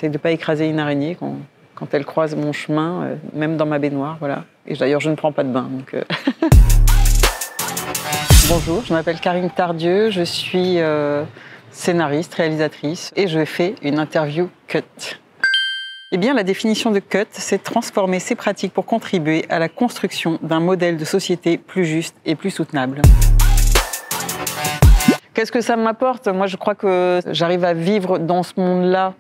J'essaie de ne pas écraser une araignée quand elle croise mon chemin, même dans ma baignoire, voilà. Et d'ailleurs, je ne prends pas de bain, donc... Bonjour, je m'appelle Karine Tardieu, je suis scénariste, réalisatrice, et je fais une interview cut. Eh bien, la définition de cut, c'est transformer ses pratiques pour contribuer à la construction d'un modèle de société plus juste et plus soutenable. Qu'est-ce que ça m'apporte? Moi, je crois que j'arrive à vivre dans ce monde-là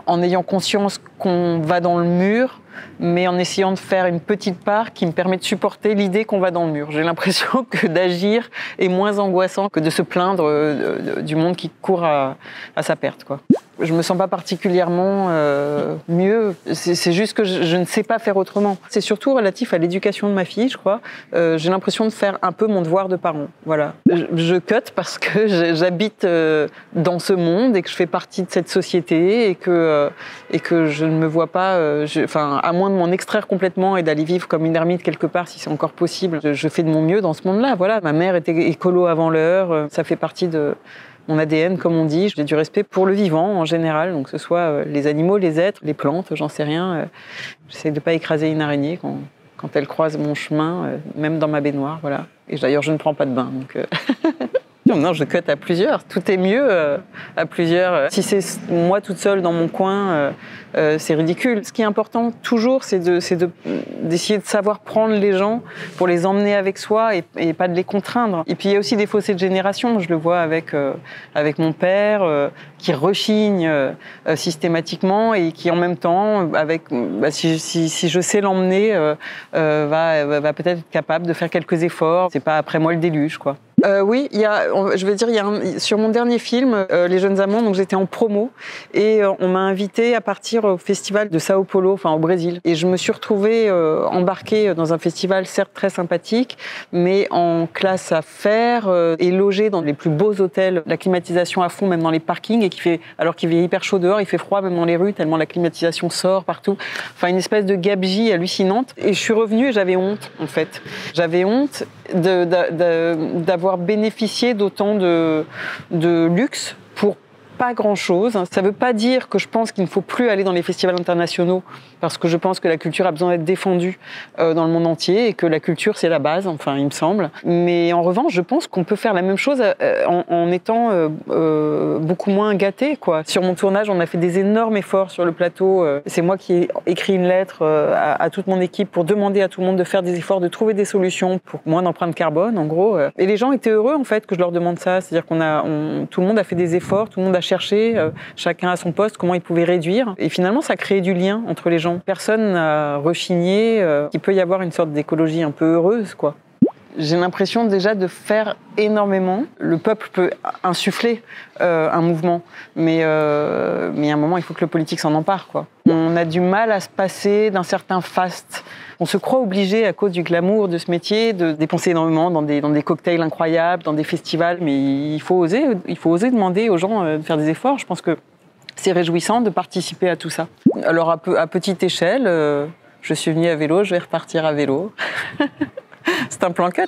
en ayant conscience qu'on va dans le mur, mais en essayant de faire une petite part qui me permet de supporter l'idée qu'on va dans le mur. J'ai l'impression que d'agir est moins angoissant que de se plaindre du monde qui court à sa perte, quoi. Je me sens pas particulièrement mieux. C'est juste que je ne sais pas faire autrement. C'est surtout relatif à l'éducation de ma fille, je crois. J'ai l'impression de faire un peu mon devoir de parent. Voilà. Je cut parce que j'habite dans ce monde et que je fais partie de cette société et que je ne me vois pas. À moins de m'en extraire complètement et d'aller vivre comme une ermite quelque part, si c'est encore possible, je fais de mon mieux dans ce monde-là. Voilà. Ma mère était écolo avant l'heure. Ça fait partie de mon ADN, comme on dit. J'ai du respect pour le vivant en général, donc que ce soit les animaux, les êtres, les plantes, j'en sais rien. J'essaie de ne pas écraser une araignée quand elle croise mon chemin, même dans ma baignoire, voilà. Et d'ailleurs, je ne prends pas de bain, donc... Non, je cut à plusieurs. Tout est mieux à plusieurs. Si c'est moi toute seule dans mon coin, c'est ridicule. Ce qui est important toujours, c'est d'essayer de savoir prendre les gens pour les emmener avec soi et pas de les contraindre. Et puis il y a aussi des fossés de génération. Je le vois avec mon père qui rechigne systématiquement et qui en même temps, si je sais l'emmener, va peut-être être capable de faire quelques efforts. C'est pas après moi le déluge, quoi. Oui, sur mon dernier film, Les Jeunes Amants, donc j'étais en promo et on m'a invitée à partir au festival de Sao Paulo, au Brésil. Et je me suis retrouvée embarquée dans un festival certes très sympathique, mais en classe affaires et logée dans les plus beaux hôtels, la climatisation à fond, même dans les parkings, alors qu'il fait hyper chaud dehors, il fait froid même dans les rues, tellement la climatisation sort partout. Enfin, une espèce de gabegie hallucinante. Et je suis revenue et j'avais honte, en fait. J'avais honte d'avoir bénéficié d'autant de luxe pour pas grand-chose. Ça ne veut pas dire que je pense qu'il ne faut plus aller dans les festivals internationaux, parce que je pense que la culture a besoin d'être défendue dans le monde entier et que la culture, c'est la base, enfin, il me semble. Mais en revanche, je pense qu'on peut faire la même chose en étant beaucoup moins gâté, quoi. Sur mon tournage, on a fait des énormes efforts sur le plateau. C'est moi qui ai écrit une lettre à toute mon équipe pour demander à tout le monde de faire des efforts, de trouver des solutions pour moins d'empreinte carbone, en gros. Et les gens étaient heureux, en fait, que je leur demande ça. C'est-à-dire tout le monde a fait des efforts, tout le monde a cherché, chacun à son poste, comment il pouvait réduire. Et finalement, ça crée du lien entre les gens. Personne n'a rechigné. Il peut y avoir une sorte d'écologie un peu heureuse, quoi. J'ai l'impression déjà de faire énormément. Le peuple peut insuffler un mouvement, mais à un moment, il faut que le politique s'en empare, quoi. On a du mal à se passer d'un certain faste. On se croit obligé, à cause du glamour de ce métier, de dépenser énormément dans des cocktails incroyables, dans des festivals, mais il faut oser demander aux gens de faire des efforts. Je pense que c'est réjouissant de participer à tout ça. Alors à petite échelle, je suis venue à vélo, je vais repartir à vélo. C'est un plan cut.